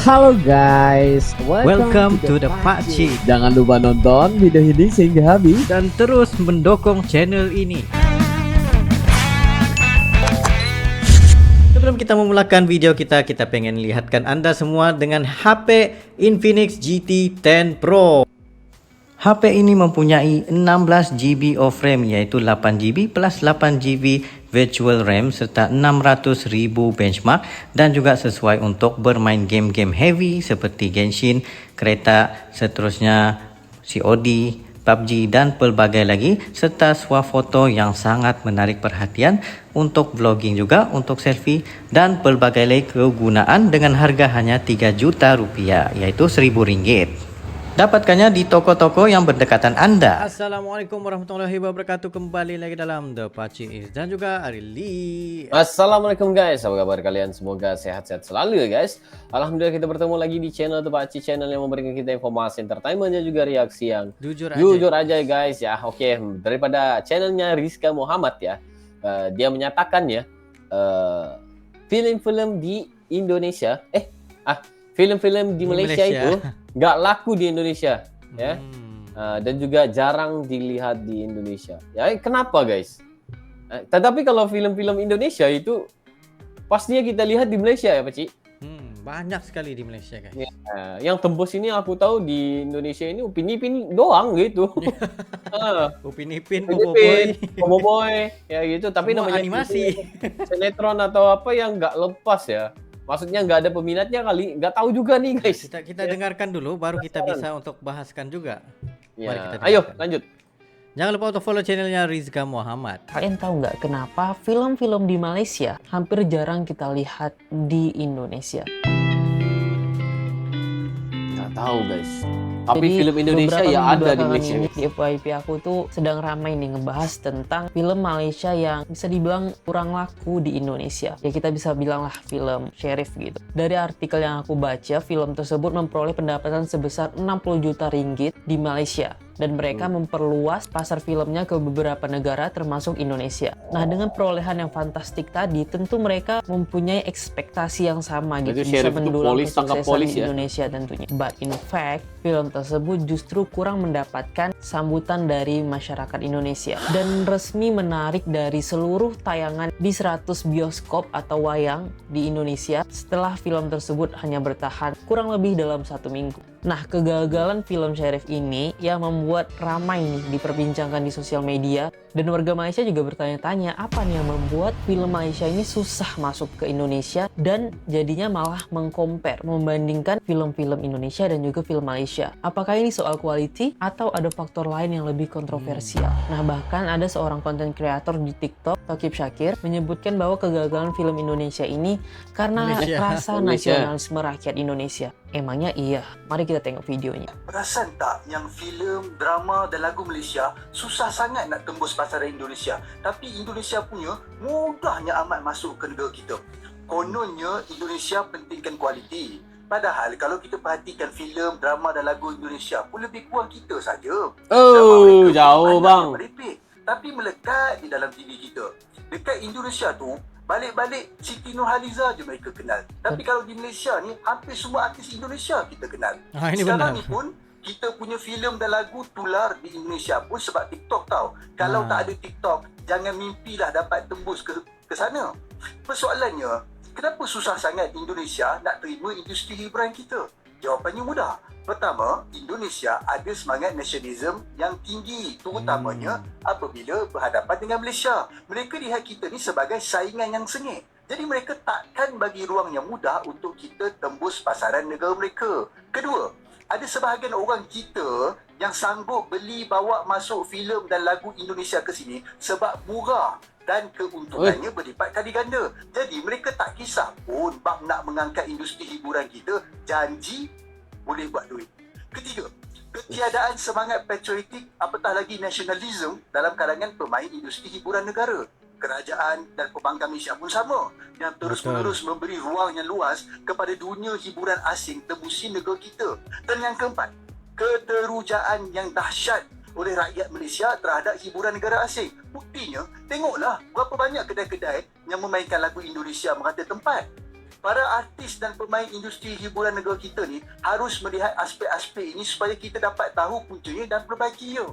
Halo guys, Welcome to the Pakcik. Jangan lupa nonton video ini sehingga habis Dan terus mendukung channel ini. Sebelum kita memulakan video kita pengen lihatkan Anda semua dengan HP Infinix GT 10 Pro. HP ini mempunyai 16GB of RAM, yaitu 8GB plus 8GB virtual RAM serta 600.000 benchmark, dan juga sesuai untuk bermain game-game heavy seperti Genshin, kereta, seterusnya COD, PUBG dan pelbagai lagi, serta swafoto yang sangat menarik perhatian untuk vlogging juga, untuk selfie dan pelbagai lagi kegunaan dengan harga hanya 3 juta rupiah, yaitu RM1.000. Dapatkannya di toko-toko yang berdekatan Anda. Assalamualaikum warahmatullahi wabarakatuh. Kembali lagi dalam The Pakcik dan juga Arili. Assalamualaikum guys, apa kabar kalian? Semoga sehat-sehat selalu ya guys. Alhamdulillah kita bertemu lagi di channel The Pakcik, channel yang memberikan kita informasi entertainment dan juga reaksi yang jujur aja guys ya. Oke, daripada channelnya Rizka Muhammad ya, dia menyatakan ya, film-film di Indonesia, film-film di Malaysia itu nggak laku di Indonesia ya, dan juga jarang dilihat di Indonesia. Ya kenapa guys? Tetapi kalau film-film Indonesia itu pastinya kita lihat di Malaysia ya Pak Cik? Banyak sekali di Malaysia guys. Ya, yang tembus ini aku tahu di Indonesia ini Upin Ipin doang gitu. Upin Ipin, Bobo Boy, ya gitu. Tapi semua namanya animasi, sinetron atau apa yang nggak lepas ya. Maksudnya nggak ada peminatnya kali, nggak tahu juga nih guys. Kita dengarkan dulu, baru kita bisa untuk bahaskan juga. Ya. Mari kita Ayo dengarkan. lanjut. Jangan lupa untuk follow channelnya Rizka Muhammad. Kalian tahu nggak kenapa film-film di Malaysia hampir jarang kita lihat di Indonesia? Nggak tahu guys. Tapi Jadi, film Indonesia beberapa ya minggu ada di belakangan Malaysia. ini, di FYP aku tuh sedang ramai nih ngebahas tentang film Malaysia yang bisa dibilang kurang laku di Indonesia. Ya kita bisa bilang lah film Sheriff gitu. Dari artikel yang aku baca, film tersebut memperoleh pendapatan sebesar 60 juta ringgit di Malaysia. Dan mereka memperluas pasar filmnya ke beberapa negara termasuk Indonesia. Nah dengan perolehan yang fantastik tadi, tentu mereka mempunyai ekspektasi yang sama gitu. Berarti Sheriff itu mendulang polis, tangkap kesuksesan polis di ya? Indonesia tentunya. But in fact, film tersebut justru kurang mendapatkan sambutan dari masyarakat Indonesia. Dan resmi menarik dari seluruh tayangan di 100 bioskop atau wayang di Indonesia setelah film tersebut hanya bertahan kurang lebih dalam 1 minggu. Nah, kegagalan film Sheriff ini yang membuat ramai nih diperbincangkan di sosial media, dan warga Malaysia juga bertanya-tanya apa nih yang membuat film Malaysia ini susah masuk ke Indonesia, dan jadinya malah membandingkan film-film Indonesia dan juga film Malaysia. Apakah ini soal quality atau ada faktor lain yang lebih kontroversial? Nah, bahkan ada seorang content creator di TikTok, Tokib Syakir, menyebutkan bahwa kegagalan film Indonesia ini karena rasa nasionalisme rakyat Indonesia. Emangnya iya? Mari kita tengok videonya. Perasan tak yang filem, drama dan lagu Malaysia susah sangat nak tembus pasaran Indonesia. Tapi Indonesia punya mudahnya amat masuk ke negara kita. Kononnya Indonesia pentingkan kualiti. Padahal kalau kita perhatikan filem, drama dan lagu Indonesia pun lebih kurang kita saja. Oh, jauh bang. Merepek, tapi melekat di dalam TV kita. Dekat Indonesia tu, balik-balik Siti Nurhaliza je mereka kenal. Tapi kalau di Malaysia ni, hampir semua artis Indonesia kita kenal. Ini Sekarang benar. ni pun, kita punya filem dan lagu tular di Indonesia pun sebab TikTok tau. Kalau tak ada TikTok, jangan mimpilah dapat tembus ke sana. Persoalannya, kenapa susah sangat Indonesia nak terima industri hiburan kita? Jawapannya mudah. Pertama, Indonesia ada semangat nasionalisme yang tinggi, terutamanya apabila berhadapan dengan Malaysia. Mereka lihat kita ni sebagai saingan yang sengit. Jadi mereka takkan bagi ruang yang mudah untuk kita tembus pasaran negara mereka. Kedua, ada sebahagian orang kita yang sanggup beli bawa masuk filem dan lagu Indonesia ke sini sebab murah dan keuntungannya berlipat kali ganda. Jadi mereka tak kisah pun bab nak mengangkat industri hiburan kita, janji boleh buat duit. Ketiga, ketiadaan semangat patriotik apatah lagi nasionalisme dalam kalangan pemain industri hiburan negara. Kerajaan dan pembangkang Malaysia pun sama, yang terus-menerus memberi ruang yang luas kepada dunia hiburan asing tembusi negara kita. Dan yang keempat, keterujaan yang dahsyat oleh rakyat Malaysia terhadap hiburan negara asing. Buktinya, tengoklah berapa banyak kedai-kedai yang memainkan lagu Indonesia merata tempat. para artis dan pemain industri hiburan negara kita ni harus melihat aspek-aspek ini supaya kita dapat tahu puncanya dan perbaikinya.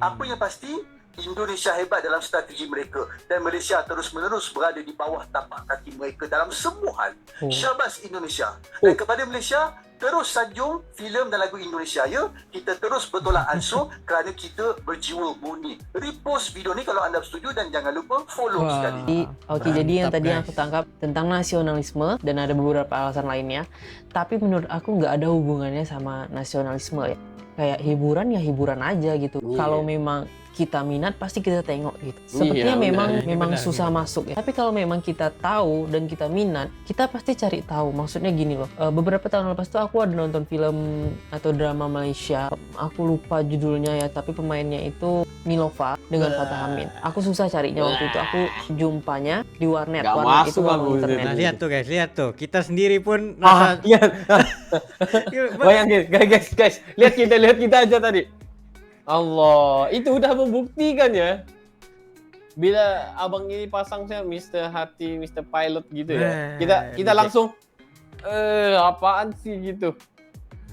Apa yang pasti, Indonesia hebat dalam strategi mereka dan Malaysia terus-menerus berada di bawah tapak kaki mereka dalam semua hal. Syabas Indonesia. Dan kepada Malaysia, terus sanjung filem dan lagu Indonesia ya. Kita terus bertolak ansur kerana kita berjiwa murni. Repost video ni kalau anda setuju dan jangan lupa follow sekali. Oke, jadi yang Mantap, tadi yang guys. aku tangkap tentang nasionalisme dan ada beberapa alasan lainnya. Tapi menurut aku nggak ada hubungannya sama nasionalisme ya. Kayak hiburan ya hiburan aja gitu. Iya. Kalau memang kita minat pasti kita tengok gitu. Sepertinya Iya, memang benar. memang Benar, susah benar. masuk ya. Tapi kalau memang kita tahu dan kita minat, kita pasti cari tahu. Maksudnya gini loh. Beberapa tahun lepas tuh aku ada nonton film atau drama Malaysia. Aku lupa judulnya ya, tapi pemainnya itu Nilova dengan Fatah Amin. Aku susah carinya waktu itu. Aku jumpanya di warnet. Nggak Warnet itu masuk warung aku internet. Nah, lihat tuh guys, lihat tuh. Kita sendiri pun Ah, rasa lihat. Bayangin, guys, lihat kita aja tadi. Allah, itu udah membuktikan ya. Bila abang ini pasang saya Mr. Hati, Mr. Pilot gitu ya. Kita langsung apaan sih gitu.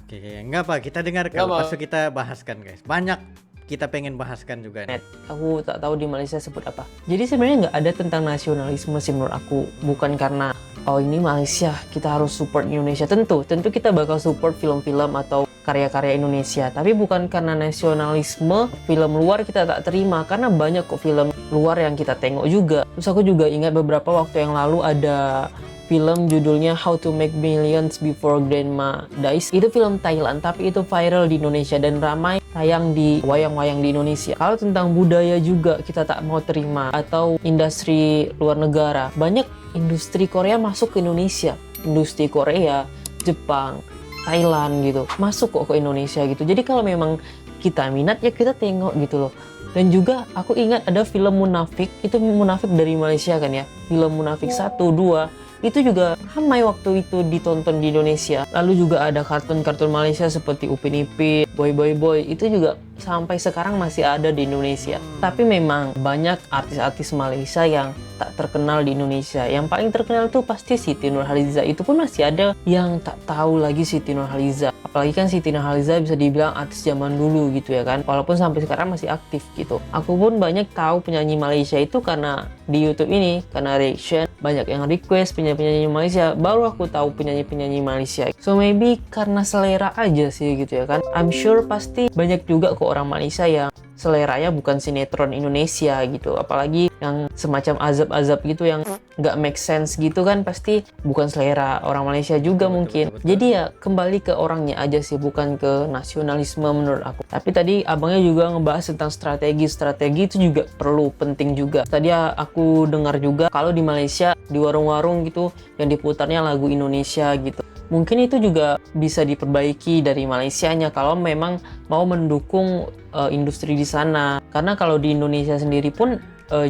Oke, enggak apa, kita dengarkan. Nggak apa. Lepas itu kita bahaskan guys. Banyak kita pengen bahaskan juga nih. Aku tak tahu di Malaysia sebut apa. Jadi sebenarnya nggak ada tentang nasionalisme sih menurut aku. Bukan karena oh ini Malaysia kita harus support Indonesia. Tentu kita bakal support film-film atau karya-karya Indonesia. Tapi bukan karena nasionalisme film luar kita tak terima. Karena banyak kok film luar yang kita tengok juga. Terus aku juga ingat beberapa waktu yang lalu ada film judulnya How to Make Millions Before Grandma Dies. Itu film Thailand, tapi itu viral di Indonesia dan ramai tayang di wayang-wayang di Indonesia. Kalau tentang budaya juga kita tak mau terima, atau industri luar negara. Banyak industri Korea masuk ke Indonesia. Industri Korea, Jepang, Thailand gitu. Masuk kok ke Indonesia gitu. Jadi kalau memang kita minat ya kita tengok gitu loh. Dan juga aku ingat ada film Munafik, itu Munafik dari Malaysia kan ya. Film Munafik 1, 2 itu juga ramai waktu itu ditonton di Indonesia. Lalu juga ada kartun-kartun Malaysia seperti Upin Ipin, Boy Boy Boy, itu juga sampai sekarang masih ada di Indonesia. Tapi memang banyak artis-artis Malaysia yang tak terkenal di Indonesia. Yang paling terkenal tuh pasti Siti Nurhaliza. Itu pun masih ada yang tak tahu lagi Siti Nurhaliza. Apalagi kan Siti Nurhaliza bisa dibilang artis zaman dulu gitu ya kan. Walaupun sampai sekarang masih aktif gitu. Aku pun banyak tahu penyanyi Malaysia itu karena di YouTube ini, karena reaction. Banyak yang request penyanyi-penyanyi Malaysia. Baru aku tahu penyanyi-penyanyi Malaysia. So maybe karena selera aja sih gitu ya kan. I'm sure pasti banyak juga kok orang Malaysia yang seleranya bukan sinetron Indonesia gitu, apalagi yang semacam azab-azab gitu yang nggak make sense gitu kan, pasti bukan selera orang Malaysia juga mungkin. Jadi ya kembali ke orangnya aja sih, bukan ke nasionalisme menurut aku. Tapi tadi abangnya juga ngebahas tentang strategi itu juga perlu, penting juga. Tadi aku dengar juga kalau di Malaysia di warung-warung gitu yang diputarnya lagu Indonesia gitu. Mungkin itu juga bisa diperbaiki dari Malaysianya kalau memang mau mendukung industri di sana. Karena kalau di Indonesia sendiri pun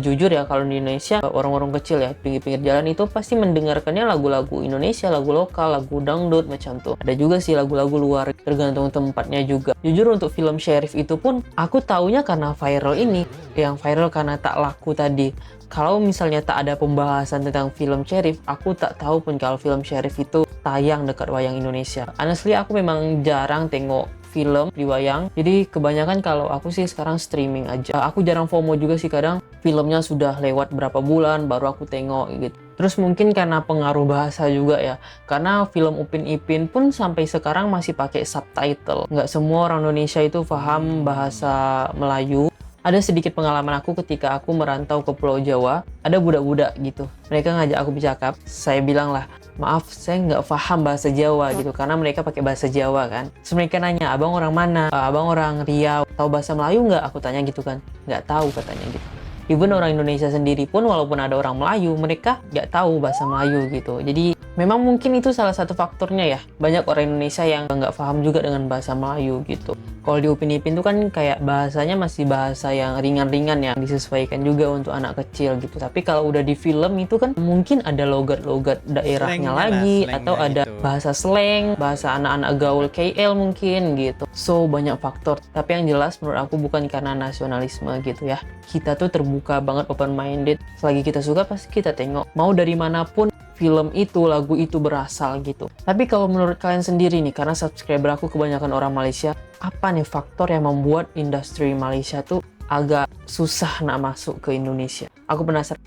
jujur ya, kalau di Indonesia orang-orang kecil ya pinggir-pinggir jalan itu pasti mendengarkannya lagu-lagu Indonesia, lagu lokal, lagu dangdut macam tuh. Ada juga sih lagu-lagu luar, tergantung tempatnya juga. Jujur untuk film Sheriff itu pun aku taunya karena viral ini, yang viral karena tak laku tadi. Kalau misalnya tak ada pembahasan tentang film Sheriff, aku tak tahu pun kalau film Sheriff itu tayang dekat wayang Indonesia. Honestly, aku memang jarang tengok film di wayang. Jadi kebanyakan kalau aku sih sekarang streaming aja. Aku jarang FOMO juga sih, kadang filmnya sudah lewat berapa bulan baru aku tengok gitu. Terus mungkin karena pengaruh bahasa juga ya. Karena film Upin Ipin pun sampai sekarang masih pakai subtitle. Nggak semua orang Indonesia itu paham bahasa Melayu. Ada sedikit pengalaman aku ketika aku merantau ke Pulau Jawa. Ada budak-budak gitu. Mereka ngajak aku bercakap. Saya bilang lah, maaf saya nggak paham bahasa Jawa gitu. Karena mereka pakai bahasa Jawa kan. Terus mereka nanya, abang orang mana? Abang orang Riau. Tahu bahasa Melayu nggak? Aku tanya gitu kan. Nggak tahu katanya gitu. Even orang Indonesia sendiri pun walaupun ada orang Melayu, mereka nggak tahu bahasa Melayu gitu. Jadi memang mungkin itu salah satu faktornya ya. Banyak orang Indonesia yang nggak paham juga dengan bahasa Melayu gitu. Kalau di Upin Ipin itu kan kayak bahasanya masih bahasa yang ringan-ringan yang disesuaikan juga untuk anak kecil gitu. Tapi kalau udah di film itu kan mungkin ada logat-logat daerahnya lagi, atau ada bahasa slang, bahasa anak-anak gaul KL mungkin gitu. So banyak faktor. Tapi yang jelas menurut aku bukan karena nasionalisme gitu ya. Kita tuh terbuka banget, open minded. Selagi kita suka pasti kita tengok. Mau dari manapun film itu, lagu itu berasal gitu. Tapi kalau menurut kalian sendiri nih, karena subscriber aku kebanyakan orang Malaysia, apa nih faktor yang membuat industri Malaysia tuh agak susah nak masuk ke Indonesia? Aku penasaran.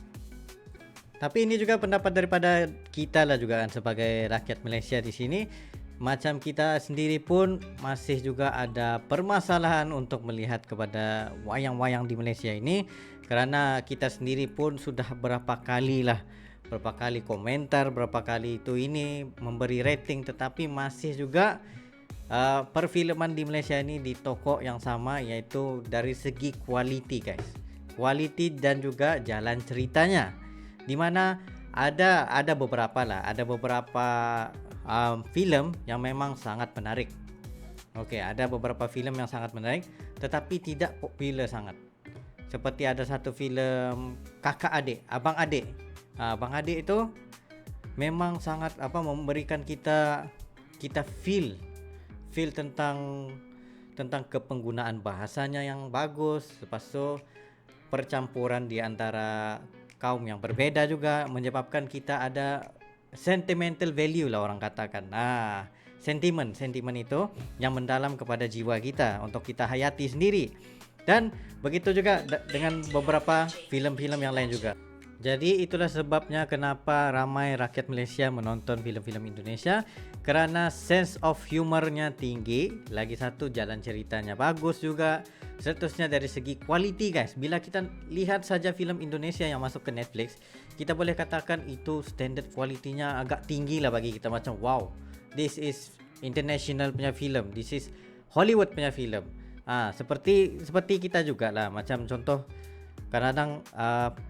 Tapi ini juga pendapat daripada kita lah juga kan sebagai rakyat Malaysia di sini. Macam kita sendiri pun masih juga ada permasalahan untuk melihat kepada wayang-wayang di Malaysia ini, kerana kita sendiri pun sudah berapa kali komentar, berapa kali itu ini memberi rating, tetapi masih juga perfilman di Malaysia ini di tokok yang sama, yaitu dari segi quality guys, quality dan juga jalan ceritanya, dimana ada beberapa filem yang memang sangat menarik. Oke, ada beberapa filem yang sangat menarik tetapi tidak popular sangat. Seperti ada satu filem kakak adik, abang adik. Abang adik itu memang sangat memberikan kita feel tentang kepenggunaan bahasanya yang bagus. Lepas tu percampuran di antara kaum yang berbeda juga menyebabkan kita ada sentimental value lah orang katakan. Sentimen itu yang mendalam kepada jiwa kita untuk kita hayati sendiri. Dan begitu juga dengan beberapa filem-filem yang lain juga. Jadi itulah sebabnya kenapa ramai rakyat Malaysia menonton filem-filem Indonesia, kerana sense of humornya tinggi, lagi satu jalan ceritanya bagus juga. Seterusnya dari segi quality guys, bila kita lihat saja filem Indonesia yang masuk ke Netflix, kita boleh katakan itu standard quality-nya agak tinggi lah bagi kita, macam wow, this is international punya filem, this is Hollywood punya filem. Seperti kita juga lah, macam contoh kadang-kadang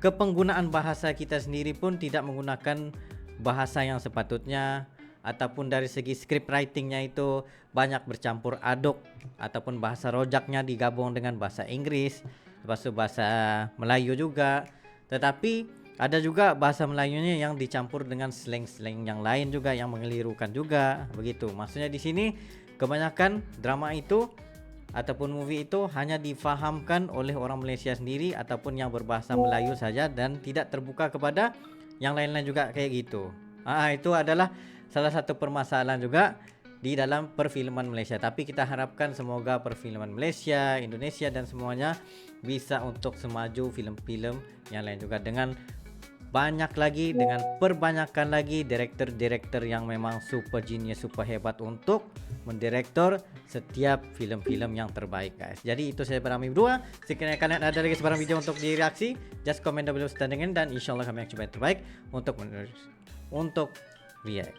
kepenggunaan bahasa kita sendiri pun tidak menggunakan bahasa yang sepatutnya, ataupun dari segi script writingnya itu banyak bercampur aduk, ataupun bahasa rojaknya digabung dengan bahasa Inggris, lepas itu bahasa Melayu juga. Tetapi ada juga bahasa Melayunya yang dicampur dengan slang-slang yang lain juga yang mengelirukan juga begitu. Maksudnya di sini kebanyakan drama itu ataupun movie itu hanya difahamkan oleh orang Malaysia sendiri ataupun yang berbahasa Melayu saja dan tidak terbuka kepada yang lain-lain juga kayak gitu. Itu adalah salah satu permasalahan juga di dalam perfilman Malaysia. Tapi kita harapkan semoga perfilman Malaysia, Indonesia dan semuanya bisa untuk semaju filem-filem yang lain juga, dengan perbanyakan lagi direktur-direktur yang memang super genius, super hebat untuk mendirektor setiap filem-filem yang terbaik guys. Jadi itu saya Ramli berdua. Sekiranya kalian ada lagi sebarang video untuk direaksi, just comment down below standingin, dan insyaallah kami akan coba yang terbaik untuk react.